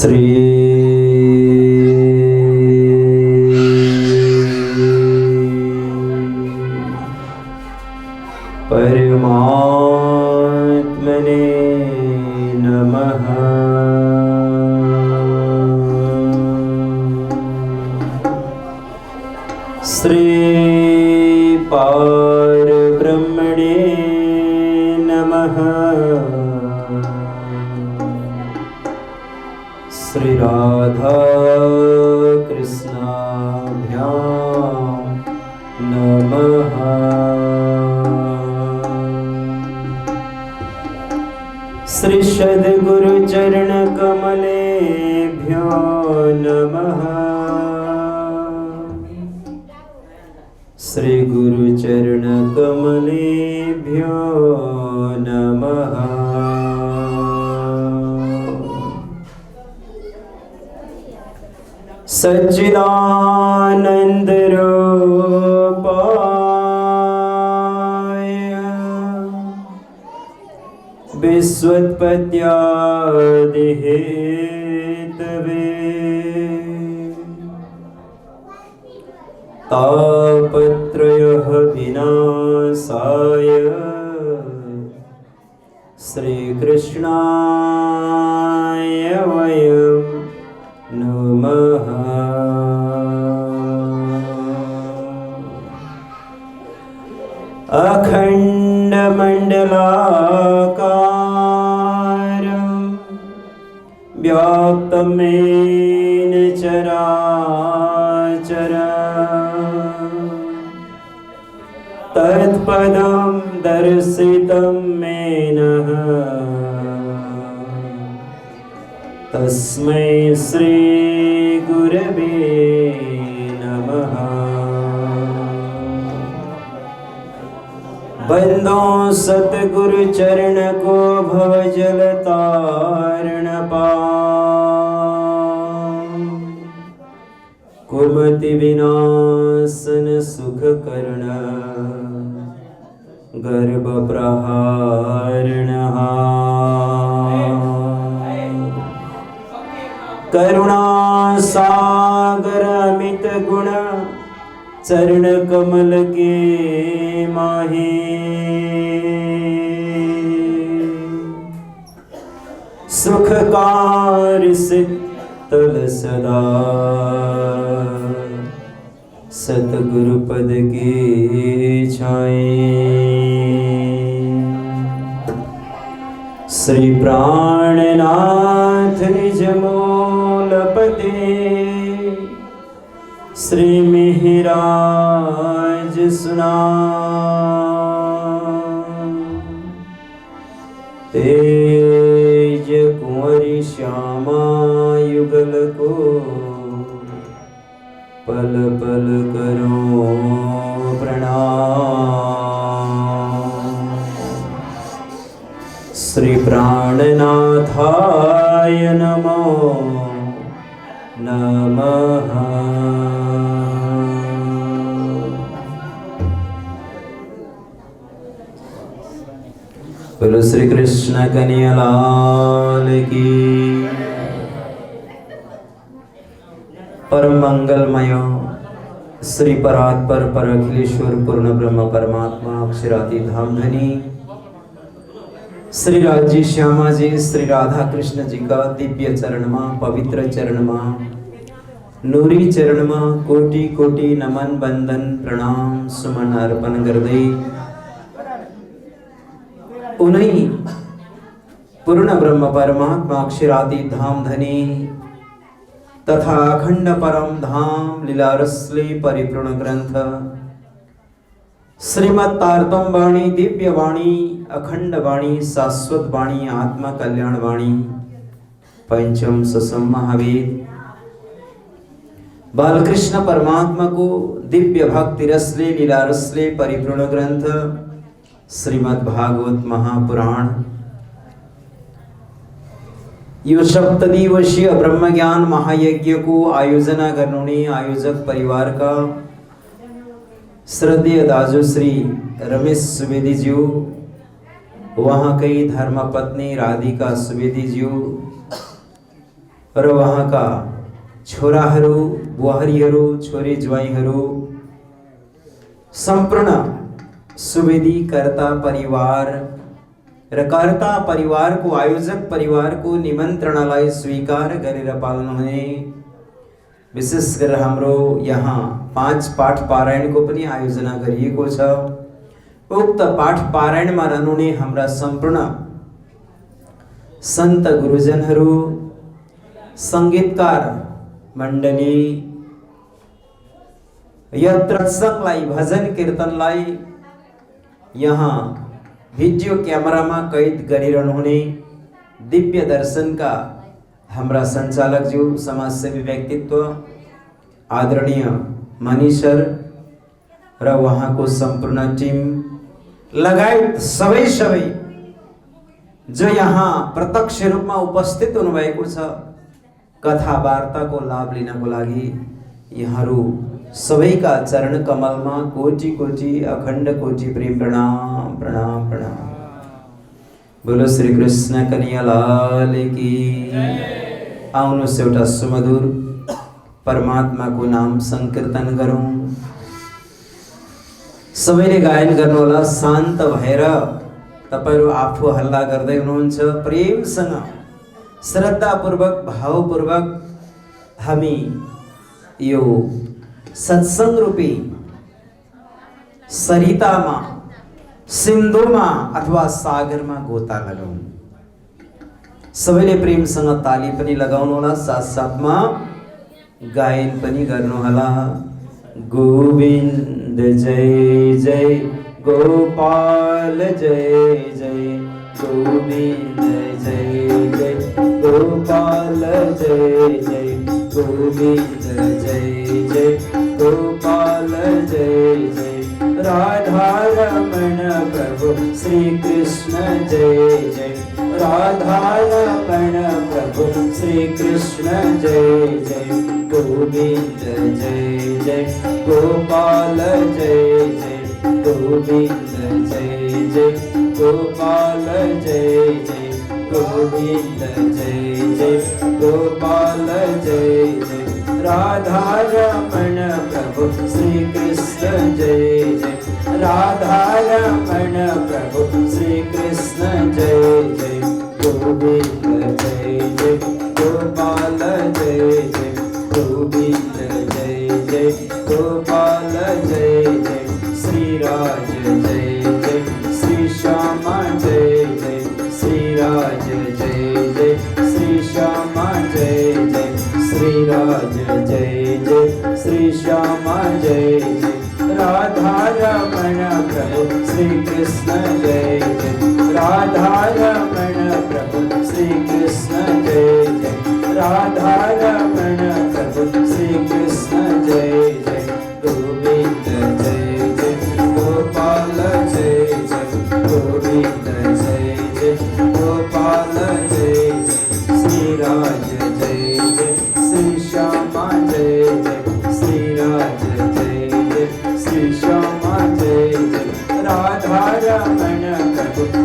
श्री परमात्मने नमः। श्री पारब्रह्मणे नमः। श्री राधा कृष्णाभ्यां नमः। श्री सद्गुरु चरण कमलेभ्यो नमः। श्री गुरु चरण कमलेभ्यो नमः। सच्चिदानंद रूपाय विश्वोत्पत्त्यादि हेतवे तापत्रयः विनाशाय श्रीकृष्णाय वयं नमः। अखण्डमण्डलाकारं व्याप्तं येन चराचरं तत्पदं दर्शितं येन तस्मै श्री गुरवे नमः। बंदो सतगुरु चरण को भव जल तारण पार कुमति विनाशन सुख करण गर्भ प्रहारण करुणा सागर अमित गुण चरण कमल के माहे सुखकार शीतल सदा सतगुरु पद के छाए। श्री प्राणनाथ निज मूलपते श्री मिहिराज सुना तेज कुंवरी श्यामा युगल को पल पल करो प्रणाम। श्री प्राणनाथाय नमो नमः। बोलो श्री कृष्ण कन्हैया लाल की। परम मंगलमय श्री परात्पर पर अखिलेश्वर पूर्ण ब्रह्म परमात्मा अक्षरातीत धामधनी श्री राजी श्यामा जी श्री राधा कृष्ण जी का दिव्य चरण में पवित्र चरण में नूरी चरण में कोटि कोटि नमन बंदन प्रणाम सुमन अर्पण कर दे। उन्हीं पूर्ण ब्रह्म परमात्मा अक्षरातीत धाम धनी तथा अखंड परम धाम लीलारसली परिपूर्ण ग्रंथ श्रीमद् तारतम वाणी दिव्य वाणी अखंड वाणी शाश्वत वाणी आत्मा कल्याण वाणी पंचम ससम महावेद बालकृष्ण परमात्मा को दिव्य भक्ति रसले लीला रसले परिपूर्ण ग्रंथ श्रीमद् भागवत महापुराण यो सप्तदिवसीय ब्रह्म ज्ञान महायज्ञ को आयोजना करने आयोजक परिवार का श्रद्धेय दाजू श्री रमेश सुवेदी जी, वहाँ कई धर्मपत्नी राधिका सुवेदी जी, र उहाँका छोराहरू, बुहारीहरू, छोरी ज्वाइँहरू, सम्पूर्ण सुवेदी कर्ता परिवार र कर्ता परिवारको, आयोजक परिवारको निमन्त्रणालाई स्वीकार गरेर पाल्नुहुने, विशेष गरेर हाम्रो यहाँ 5 पाठ पारायणको पनि आयोजना गरिएको छ। उक्त पाठ पारायणमा रहनुहुने हाम्रा सम्पूर्ण सन्त गुरुजनहरू, संगीतकार मण्डली, यत्र सत्संगलाई, भजन कीर्तनलाई यहाँ भिडियो क्यामेरामा कैद गरिरहनुहुने दिव्य दर्शनका हाम्रा सञ्चालकज्यू, समाजसेवी व्यक्तित्व आदरणीय मनिष सर र उहाँको सम्पूर्ण टिम लगायत सबै जो यहाँ प्रत्यक्ष रूपमा उपस्थित हुनुभएको छ, कथा वार्ताको लाभ लिनको लागि यहाँहरू सबैका चरण कमलमा कोटि कोटि अखण्ड कोटि प्रेम प्रणाम प्रणाम प्रणाम। बोलो श्री कृष्ण कन्हैया लाल की। आउनुहोस् एउटा सुमधुर परमात्माको नाम संकीर्तन गरौँ। सबैले गायन गर्नुहोला शान्त भएर। तपाईहरु आफू हल्ला गर्दै हुनुहुन्छ, प्रेमसँग श्रद्धापूर्वक भावपूर्वक हामी यो सत्संग रूपी सरितामा, सिन्धुमा अथवा सागरमा गोता लगाउँ। सबैले प्रेमसँग ताली पनि लगाउनु होला, साथसाथमा गायन पनि गर्नुहोला। गोविन्द जय जय गोपाल जय जय, गोविन्द जय जय गोपाल जय जय, गोविन्द जय जय गोपाल जय जय, राधा रमण प्रभु श्री कृष्ण जय जय, राधा रमण प्रभु श्री कृष्ण जय जय, गोविन्द जय जय गोपाल जय जय, गोविन्द जय जय गोपाल जय जय, गोविन्द जय जय गोपाल जय जय, राधा रमण प्रभु श्री कृष्ण जय जय, राधा रमण प्रभु श्री कृष्ण जय जय, गोविन्द जय जय गोपाल जय जय, गोविन्द जय जय गोपाल जय जय, श्री राज जय जय, श्री श्यामा जय जय, श्री राज जय जय, श्री श्यामा जय जय, श्री राज जय जय, श्री श्यामा जय जय, राधा रमण प्रभु श्री कृष्ण जय जय, राधा रमण प्रभु श्री कृष्ण जय जय, राधा रमण प्रभु श्री कृष्ण जय जय, गोविन्द जय जय गोपाल जय जय, गोविन्द जय जय गोपाल जय जय, श्री राज जय जय, श्री श्यामा जय जय, श्री राज जय जय, श्री श्यामा जय जय, राधा रमण प्रभु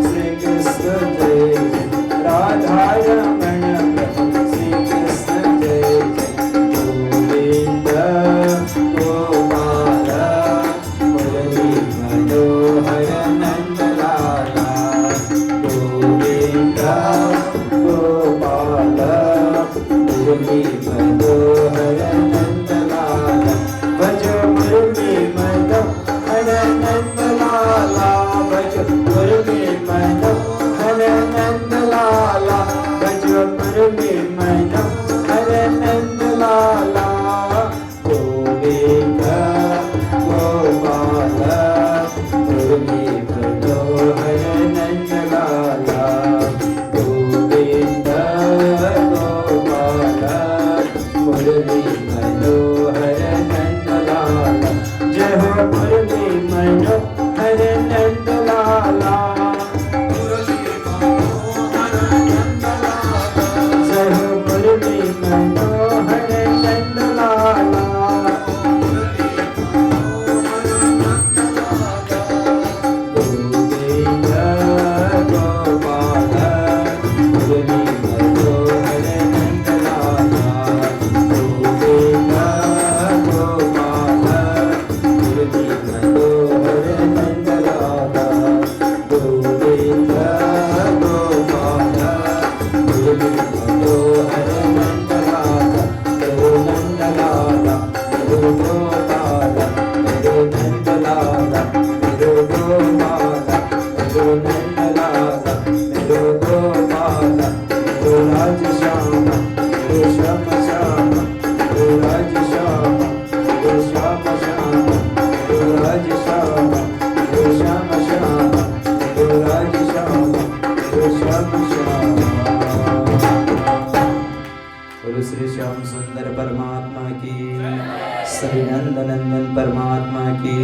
की,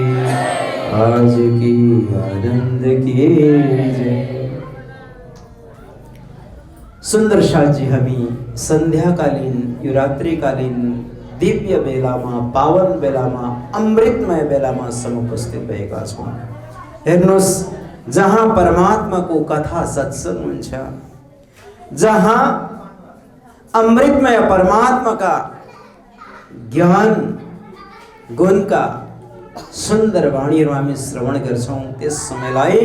आज की आनंद की जय। सुंदर शाहजी हमी संध्याकालीन युरात्रिकालीन दिव्य बेलामा पावन बेलामा अमृतमय बेलामा समुपस्थित भएका छौं। हेर्नुस्, जहाँ परमात्मा को कथा सत्संग हुन्छ, जहाँ अमृतमय परमात्मा का ज्ञान गुण का सुंदर वाणीहरू हामी श्रवण गर्छौं, त्यस समयलाई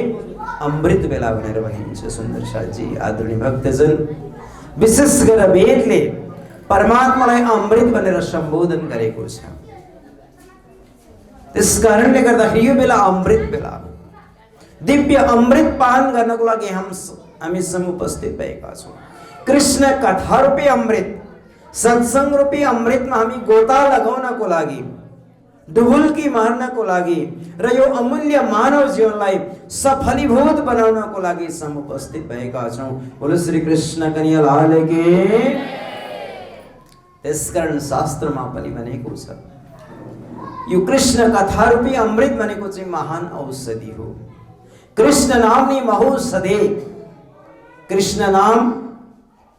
अमृत बेला भनेर भनिन्छ। सुन्दर शाहजी आदरणीय भक्तजन, विशेष गरेर वेदले परमात्मालाई अमृत भनेर सम्बोधन गरेको छ। त्यस कारणले गर्दाखेरि यो बेला अमृत बेला, दिव्य अमृत पान गर्नको लागि हामी समुपस्थित भएका छौं। कृष्ण कथा रूपी अमृत, सत्संग रूपी अमृतमा हामी गोता लगाउनको लागि, डुबुल्की मार्नको लागि र यो अमूल्य मानव जीवनलाई सफलीभूत बनाउनको लागि समुपस्थित भएका छौं। बोलो श्री कृष्ण कन्हैया लाल की। त्यसकारण शास्त्रमा पनि भनेको छ, यो कृष्ण कथा रूपी अमृत भनेको चाहिँ महान औषधि हो। कृष्ण नामनी महौषधे, कृष्ण नाम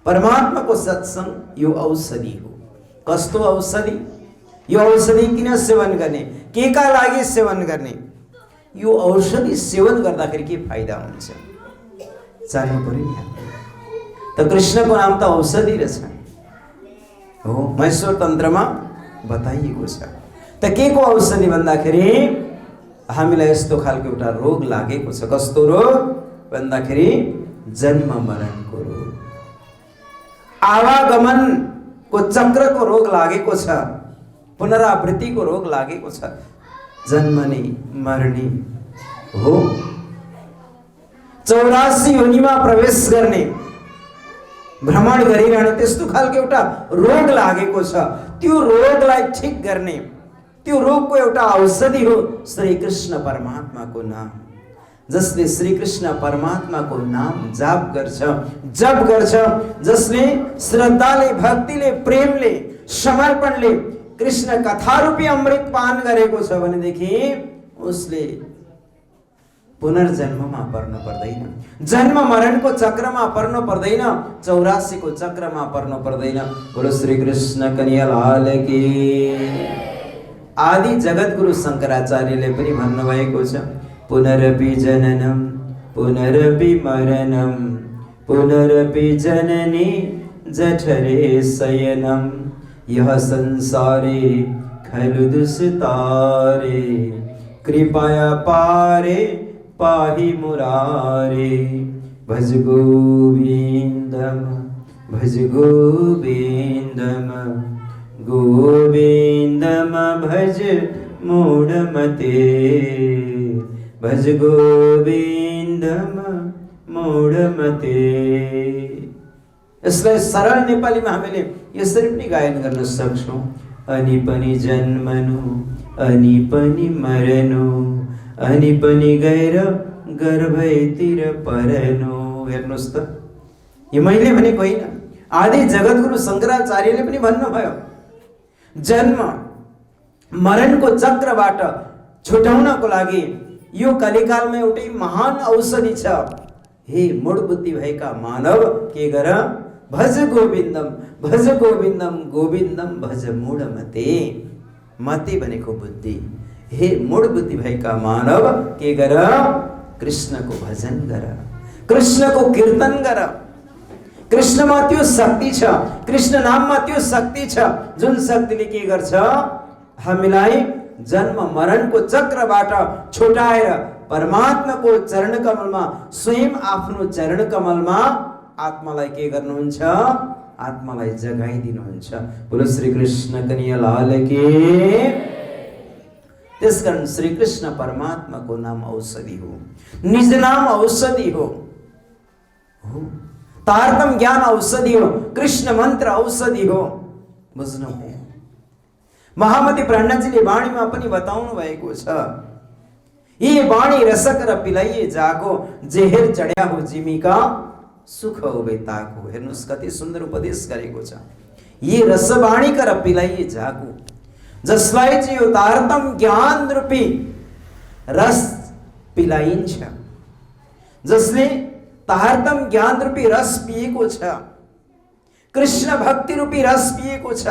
परमात्मा को सत्संग यो औषधि हो। कस्तो औषधि? यो औषधि किन सेवन गर्ने, के का लागि सेवन गर्ने? यो औषधि सेवन गर्दाखेरि के फाइदा हुन्छ जान्नु पर्यो नि। त कृष्णको नाम त औषधि रहेछ हो, मैसूर तन्त्रमा बताइएको छ। त के को औषधि भन्दाखेरि हामीलाई यस्तो खालको एउटा रोग लागेको छ। कस्तो रोग भन्दाखेरि जन्म मरणको रोग, आवागमन को चक्र को रोग लागेको छ, पुनरावृत्ति को रोग लागेको छ। जन्मने मर्ने हो, 84 योनिमा प्रवेश गर्ने, भ्रमण गरिरहने, त्यस्तो खालको एउटा रोग लागेको छ। त्यो रोगलाई ठीक गर्ने, त्यो रोगको एउटा औषधि हो श्री कृष्ण परमात्मा को नाम। जसले श्री कृष्ण परमात्मा को नाम जाप गर्छ, जप गर्छ, जसले श्रद्धाले, भक्तिले, प्रेमले, समर्पणले कृष्ण कथा रूपी अमृत पान गरेको छ भनेदेखि उसले पुनर्जन्ममा पर्नु पर्दैन, जन्म मरणको चक्रमा पर्नु पर्दैन, 84 को चक्रमा पर्नु पर्दैन। बोलो श्री कृष्ण कन्हैया लाल की। आदि जगद्गुरु शंकराचार्यले पनि भन्नुभएको छ, पुनरपि जननम पुनरपि मरणम पुनरपि जननी जठरे शयनम यह संसारे खलु दुस्तारे कृपया पारे पाहि मुरारे भज गोविंदम भज गोविंदम गोविंदम भज मूढ़मते भज गोविंदम मूढ़मते। यसलाई सरल नेपालीमा हामीले यसरी पनि गायन गर्न सक्छौं। अनि पनि जन्मनु अनि पनि मरनु अनि पनि गएर गर्भतिर परनु। हेर्नुस् त, यो मैले भनेको होइन, आदि जगद्गुरु शंकराचार्यले पनि भन्नुभयो, जन्म मरणको चक्रबाट छुटाउनको लागि यो कलिकालमा एउटै महान औषधि छ। हे मूढ बुद्धि भएका मानव, के गर? भज गोविंदम भज गोविंदम गोविंदम भज मूढमते। मते भनेको बुद्धि। हे मूढ बुद्धि भएका मानव, के गर? कृष्णको भजन गर, कृष्णको कीर्तन गर। कृष्णमा त्यो शक्ति छ, कृष्ण नाममा त्यो शक्ति छ, जुन शक्तिले के गर्छ? हामीलाई जन्म मरणको चक्रबाट छुटाएर परमात्माको चरण कमलमा, स्वयं आफ्नो चरण कमलमा आत्मालाई के गर्नुहुन्छ? आत्मालाई जगाइदिनुहुन्छ। बोलो श्री कृष्ण कन्हैया लाल की। त्यसकारण श्री कृष्ण परमात्मा को नाम औषधि हो, निज नाम औषधि हो। तारतम ज्ञान औषधि हो, कृष्ण मंत्र औषधि हो। बुझ्नु भयो? महामती प्रणजीले वाणीमा पनि बताउनु भएको छ, यी वाणी रसक र पिलाइए जाको, जेहेर चढ्या हो जिमीका सुख हो बेताको। हेर्नुस् कति सुन्दर उपदेश गरेको छ। यी रसवाणी का र पिलाइए जाको, जसलाई चाहिँ यो तारतम ज्ञान रूपी रस पिलाइन्छ, जसले तारतम ज्ञान रूपी रस पिएको छ, कृष्ण भक्ति रूपी रस पिएको छ,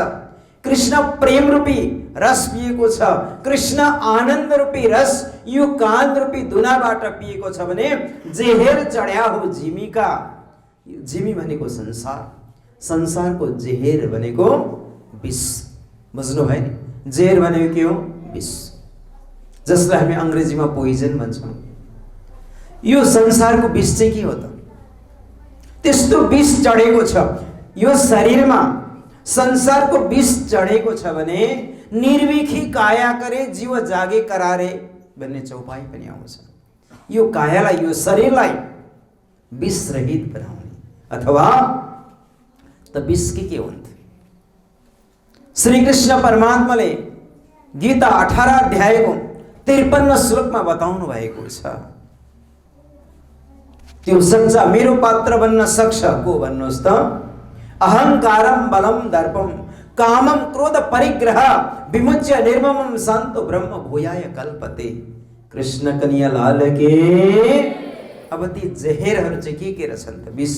कृष्ण प्रेम रूपी रस पिएको छ, कृष्ण आनन्द रूपी रस यो कान रूपी दुनाबाट पिएको छ भने जेहेर चढ्या हो जिमीका। जिमी भनेको संसार, संसारको जेहेर भनेको विष। बुझ्नु भयो नि? जेहेर भनेको के हो? विष, जसलाई हामी अंग्रेजीमा पोइजन भन्छौँ। यो संसारको विष चाहिँ के हो त? त्यस्तो विष चढेको छ यो शरीरमा। संसारको विष चढेको छ भने निर्विखी काया करे जीव जागे करारे भन्ने चौपाई पनि आउँछ। यो कायालाई, यो शरीरलाई विष रहित बनाउने, अथवा त विष के हुन्थ्यो? श्री कृष्ण परमात्माले गीता 18 अध्यायको 53 श्लोकमा बताउनु भएको छ। त्यो सच्चा मेरो पात्र बन्न सक्छ को भन्नुहोस् त? अहंकारम बलम दर्पम कामम क्रोध परिग्रह विमुच्य निर्ममम शांतो ब्रह्म भूयाय कल्पते। कृष्ण कन्या लाल के। अब ती जहेरहरू चाहिँ के रहेछन् त? विष,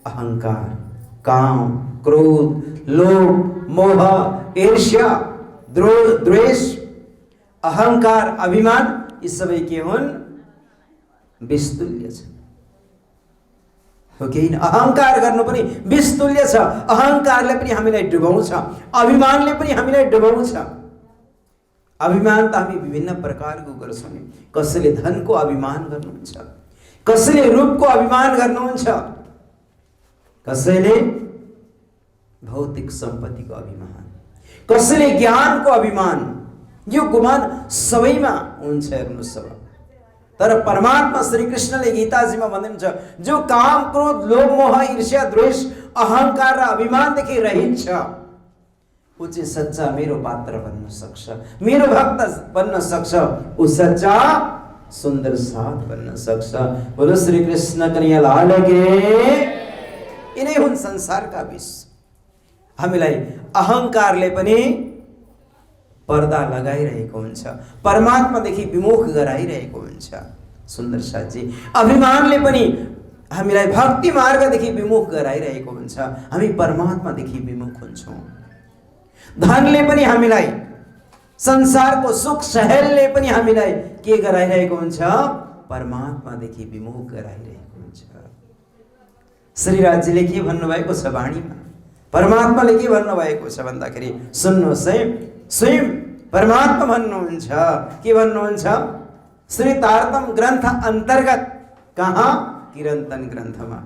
अहंकार, काम, क्रोध, लोभ, मोह, ईर्ष्या, द्वेष, अहंकार, अभिमान, यी सबै के हुन्? विष तुल्य छ। हो कि हैन? अहंकार गर्नु पनि विष तुल्य छ। अहंकारले पनि हामीलाई डुबाउँछ, अभिमानले पनि हामीलाई डुबाउँछ। अभिमान त हामी विभिन्न प्रकारको गर्छौँ नि। कसैले धनको अभिमान गर्नुहुन्छ, कसैले रूपको अभिमान गर्नुहुन्छ, कसैले भौतिक सम्पत्तिको अभिमान, कसैले ज्ञानको अभिमान। यो गुमान सबैमा हुन्छ। हेर्नुहोस् सब। तर परमात्मा श्री कृष्णले गीताजीमा भन्नुहुन्छ, जो काम, क्रोध, लोभ, मोह, ईर्ष्या, द्वेष, अहंकार र अभिमानदेखि रहित छ, ऊ चाहिँ सच्चा मेरो पात्र बन्न सक्छ, मेरो भक्त बन्न सक्छ, ऊ सच्चा सुन्दर साथ बन्न सक्छ। बोलो श्री कृष्ण कन्हैया लाल के। यिनै हुन् संसारका विष। हामीलाई अहंकारले पनि पर्दा लगाइरहेको हुन्छ, परमात्मादेखि विमुख गराइरहेको हुन्छ। सुन्दर साथी, अभिमानले पनि हामीलाई भक्ति मार्गदेखि विमुख गराइरहेको हुन्छ, हामी परमात्मादेखि विमुख हुन्छौँ। धनले पनि हामीलाई, संसारको सुख सहेलले पनि हामीलाई के गराइरहेको हुन्छ? परमात्मादेखि विमुख गराइरहेको हुन्छ। श्रीराजजीले के भन्नुभएको छ वाणीमा? परमात्माले के भन्नुभएको छ भन्दाखेरि सुन्नुहोस् है। स्वयं परमात्मा भन्नुहुन्छ, के भन्नुहुन्छ? श्री तारतम ग्रंथ अंतर्गत कहाँ? किरंतन ग्रंथमा।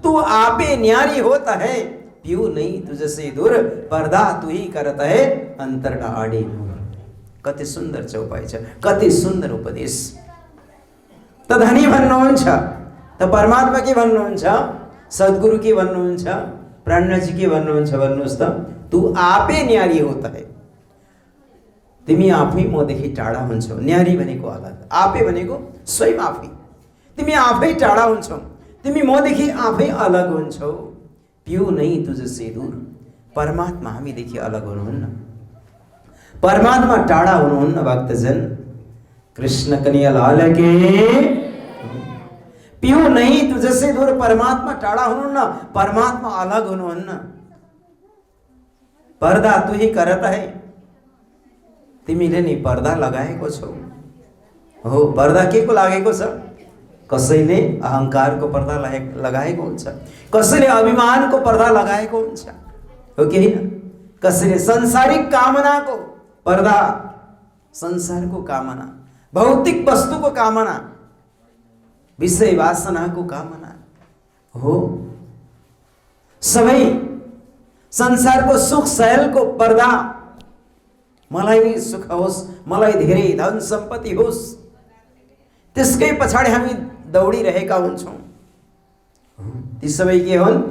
तू आपे न्यारी होता है, पीऊ नहीं तुझसे दूर, पर्दा तू ही करता है अंतर आडे। कति सुन्दर चौपाई छ, कति सुन्दर उपदेश। त धनी भन्नुहुन्छ, त परमात्मा के भन्नुहुन्छ? सद्गुरु के भन्नुहुन्छ? प्राणजी के भन्नुहुन्छ? भन्नुहोस् त। तू आपे न्यारी होता है, तिमी आफै मदेखि टाढा हुन्छौ। न्यारी भनेको अलग, आपे भनेको स्वयं आफै। तिमी आफै टाढा हुन्छौ, तिमी मदेखि आफै अलग हुन्छौ। पिउ नै तुझसे दूर। परमात्मा हामीदेखि अलग हुनुहुन्न, परमात्मा टाढा हुनुहुन्न। भक्तजन, कृष्ण कन्हैया लाल के। पिउ नहीं तुझसे दूर, परमात्मा टाढा हुनुहुन्न, परमात्मा अलग हुनुहुन्न। पर्दा तू ही करता है, तिमीले नि पर्दा लगाएको छौ। हो, पर्दा के को लागेको छ? कसैले अहंकारको पर्दा लगाएको हुन्छ, कसैले अभिमानको पर्दा लगाएको हुन्छ, हो कि हैन? कसैले संसारिक कामनाको पर्दा, संसारको कामना, भौतिक वस्तुको कामना, विषय वासनाको कामना, हो सबै संसारको सुख सहेलको पर्दा। मलाई नि सुख होस्, मलाई धेरै धन सम्पत्ति होस्, त्यसकै पछाडि हामी दौडिरहेका हुन्छौँ। ती सबै के हुन्?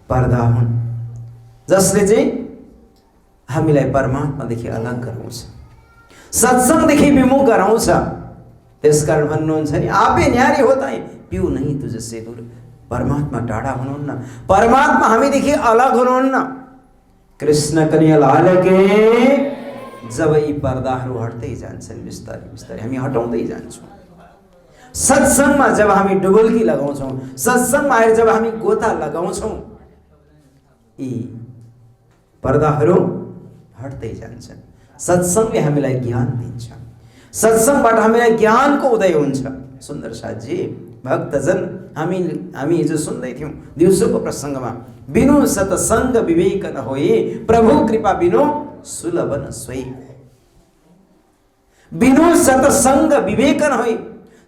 पर्दा हुन्, जसले चाहिँ हामीलाई परमात्मादेखि अलग गराउँछ, सत्संगदेखि विमुख गराउँछ। त्यसकारण भन्नुहुन्छ नि, आपे न्यारी होता है, पिउ नहीं तुझसे दूर। परमात्मा टाढा हुनुहुन्न, परमात्मा हामीदेखि अलग हुनुहुन्न। कृष्ण कन्हैया लाल के। जब यी पर्दाहरू हट्दै जान्छन् बिस्तारै बिस्तारै हामी हटाउँदै जान्छौँ। सत्सङ्गमा जब हामी डुबुल्की लगाउँछौँ, सत्सङ्गमा आएर जब हामी गोता लगाउँछौँ, यी पर्दाहरू हट्दै जान्छन्। सत्सङ्गले हामीलाई ज्ञान दिन्छ, सत्सङ्गबाट हामीलाई ज्ञानको उदय हुन्छ। सुन्दर साथजी, भक्तजन, हामी हिजो सुन्दै थियौँ दिउँसोको प्रसङ्गमा, बिनु सत्सङ्ग विवेक न होई, प्रभु कृपा बिनु सुलभ न सोई। बिनु सत्सङ्ग विवेक न होई,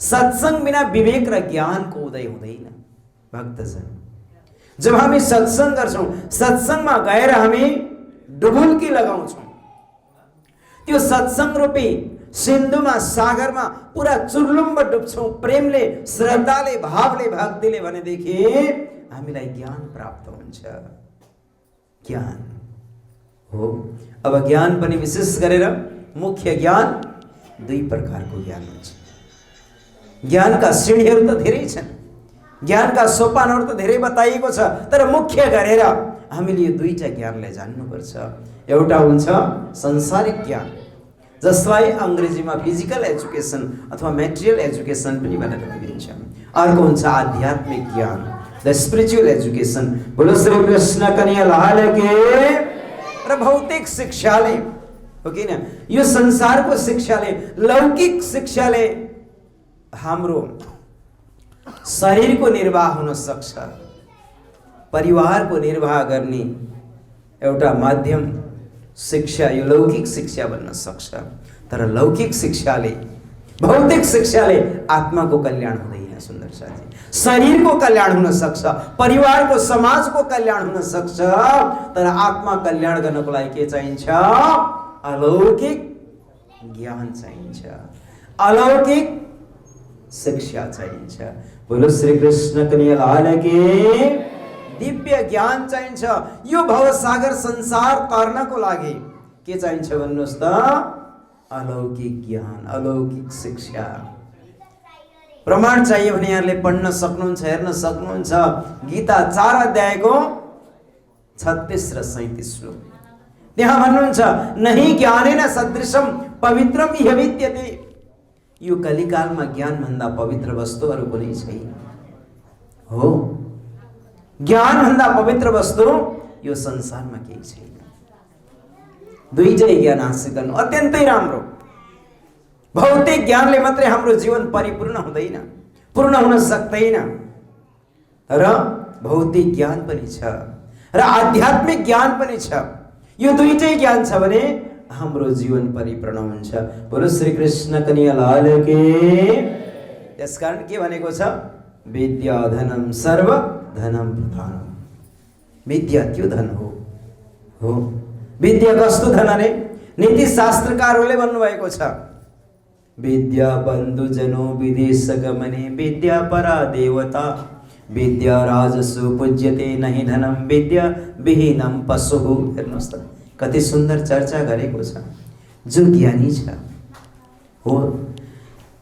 सत्सङ्ग बिना विवेक र ज्ञानको उदय हुँदैन। भक्तजन, जब हामी सत्सङ्ग गर्छौँ, सत्सङ्गमा गएर हामी डुबुल्की लगाउँछौँ, त्यो सत्सङ्ग रूपी सिन्धुमा सागरमा पुरा चुर्लुम्ब डुब्छौँ प्रेमले, श्रद्धाले, भावले, भक्तिले भनेदेखि हामीलाई ज्ञान प्राप्त हुन्छ। ज्ञान हो। अब ज्ञान पनि विशेष गरेर मुख्य ज्ञान दुई प्रकारको ज्ञान हुन्छ। ज्ञानका श्रेणीहरू त धेरै छन्, ज्ञानका सोपानहरू त धेरै बताइएको छ, तर मुख्य गरेर हामीले यो दुईटा ज्ञानलाई जान्नुपर्छ। एउटा हुन्छ संसारिक ज्ञान, जसलाई अङ्ग्रेजीमा फिजिकल एजुकेसन अथवा मेटेरियल एजुकेसन पनि भनेर भनिन्छ। अर्को हुन्छ आध्यात्मिक ज्ञान, द स्पिरिचुअल एजुकेसन। बोलो श्री कृष्ण कन्हैया लाल की। र भौतिक शिक्षाले हो कि न, यो संसारको शिक्षाले, लौकिक शिक्षाले हाम्रो शरीरको निर्वाह हुन सक्छ, परिवारको निर्वाह गर्ने एउटा माध्यम शिक्षा यो लौकिक शिक्षा बन्न सक्छ। तर लौकिक शिक्षाले, भौतिक शिक्षाले आत्माको कल्याण हुँदैन। सुन्दर साथी, शरीरको कल्याण हुन सक्छ, परिवारको, समाजको कल्याण हुन सक्छ, तर आत्मा कल्याण गर्नको लागि के चाहिन्छ? अलौकिक ज्ञान चाहिन्छ, अलौकिक शिक्षा चाहिन्छ। बोलो श्री कृष्ण कन्हैया लाल की। दिव्य ज्ञान चाहिन्छ। यो भवसागर संसार तर्नको लागि के चाहिन्छ भन्नुहोस् त? अलौकिक ज्ञान, अलौकिक शिक्षा। प्रमाण चाहियो भने यहाँले पढ्न सक्नुहुन्छ, हेर्न सक्नुहुन्छ। गीता 4 अध्यायको 36 र 37 श्लोक, त्यहाँ भन्नुहुन्छ, नहि ज्ञानेन सदृशम पवित्रम इह विद्यते। यो कलिकालमा ज्ञान भन्दा पवित्र वस्तु अरू कुनै छैन। हो, ज्ञान भन्दा पवित्र वस्तु यो संसारमा केही छैन। दुईटै ज्ञान हासिल गर्नु अत्यन्तै राम्रो। भौतिक ज्ञानले मात्रै हाम्रो जीवन परिपूर्ण हुँदैन, पूर्ण हुन सक्दैन। र भौतिक ज्ञान पनि छ र आध्यात्मिक ज्ञान पनि छ। यो दुईटै ज्ञान छ भने हाम्रो जीवन परिपूर्ण हुन्छ। बोलो श्री कृष्ण कन्हैया लाल की। त्यसकारण के भनेको छ? विद्या धनम सर्व धनम प्रधानम। विद्या त्यो धन हो। विद्या कस्तो धन अरे? नीति शास्त्रकारहरूले भन्नुभएको छ, विद्या बन्धु जनो विदेश गमने विद्या परा देवता विद्या राजसु पूज्यते नहि धनम विद्या विहीनम पशु। हेर्नुहोस् त कति सुन्दर चर्चा गरेको छ। जो ज्ञानी छ हो,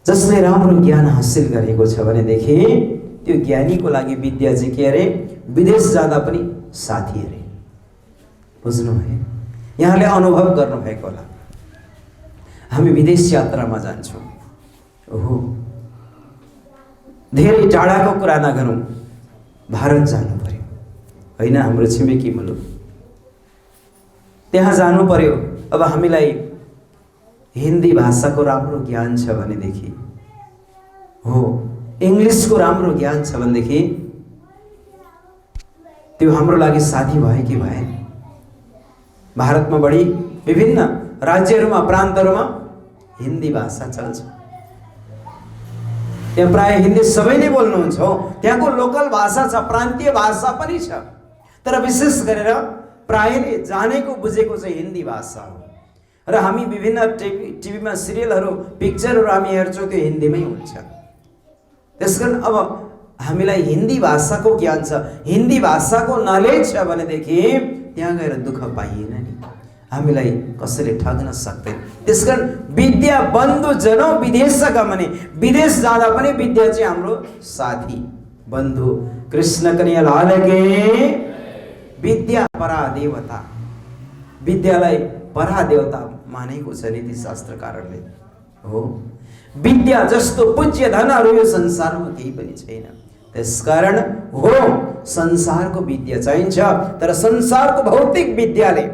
जसले राम्रो ज्ञान हासिल गरेको छ भनेदेखि त्यो ज्ञानीको लागि विद्या चाहिँ के अरे? विदेश जाँदा पनि साथी अरे। बुझ्नुभयो? यहाँले अनुभव गर्नुभएको होला। हामी विदेश यात्रामा जान्छौँ, ओहो धेरै टाढाको कुरा नगरौँ, भारत जानु पर्यो होइन, हाम्रो छिमेकी मुलुक, त्यहाँ जानु पर्यो। अब हामीलाई हिन्दी भाषाको राम्रो ज्ञान छ भनेदेखि, हो इङ्ग्लिसको राम्रो ज्ञान छ भनेदेखि त्यो हाम्रो लागि साथी भयो कि भएन? भारतमा बढी विभिन्न राज्यहरूमा, प्रान्तहरूमा हिन्दी भाषा चल्छ। त्यहाँ प्राय हिन्दी सबैले बोल्नुहुन्छ। हो, त्यहाँको लोकल भाषा छ, प्रान्तीय भाषा पनि छ, तर विशेष गरेर प्रायले जानेको बुझेको चाहिँ हिन्दी भाषा हो। र हामी विभिन्न टिभीमा सिरियलहरू, पिक्चरहरू हामी हेर्छौँ, त्यो हिन्दीमै हुन्छ। त्यसकारण अब हामीलाई हिन्दी भाषाको ज्ञान छ, हिन्दी भाषाको नलेज छ भनेदेखि त्यहाँ गएर दुःख पाइएन नि, हामीलाई कसैले ठग्न सक्दैन। त्यसकारण विद्या बन्धु जनो विदेश गमने, विदेश जाँदा पनि विद्या चाहिँ हाम्रो साथी, बन्धु। कृष्ण कन्हैया लाल की। विद्या परा देवता, विद्यालाई परा देवता मानेको छ नीतिशास्त्रकारहरूले। हो, विद्या जस्तो पूज्य धनहरू यो संसारमा केही पनि छैन। त्यसकारण हो, संसारको विद्या चाहिन्छ, तर संसारको भौतिक विद्याले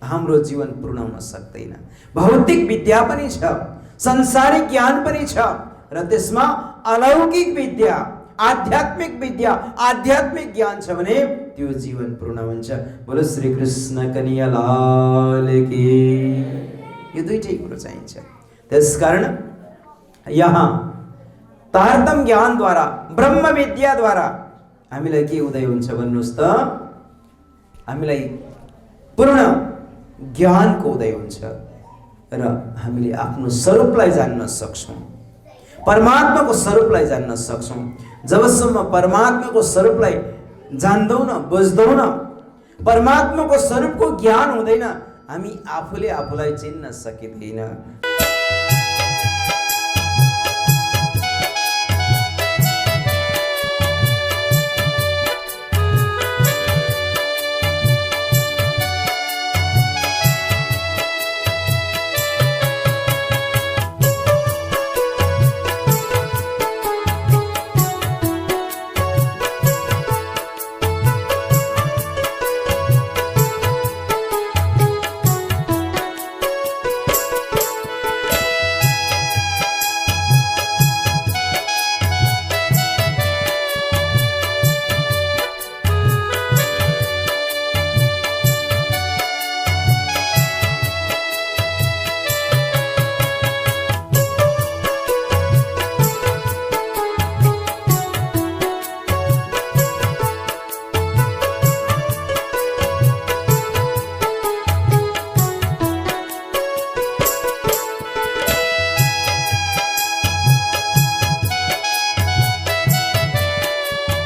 हाम्रो जीवन पुर्याउन सक्दैन। भौतिक विद्या पनि छ, संसारिक ज्ञान पनि छ, र त्यसमा अलौकिक विद्या, आध्यात्मिक विद्या, आध्यात्मिक ज्ञान छ भने त्यो जीवन पूर्ण हुन्छ। बोलो श्री कृष्ण कन्हैया लाल की। यो दुईटै कुरो चाहिन्छ। त्यसकारण यहाँ तारतम ज्ञानद्वारा, ब्रह्म विद्याद्वारा हामीलाई के उदय हुन्छ भन्नुहोस् त? हामीलाई पूर्ण ज्ञानको उदय हुन्छ र हामीले आफ्नो स्वरूपलाई जान्न सक्छौँ, परमात्माको स्वरूपलाई जान्न सक्छौँ। जबसम्म परमात्माको स्वरूपलाई जान्दैनौँ न, बुझ्दैनौँ न, परमात्माको स्वरूपको ज्ञान हुँदैन, हामी आफूले आफूलाई चिन्न सकिँदैन।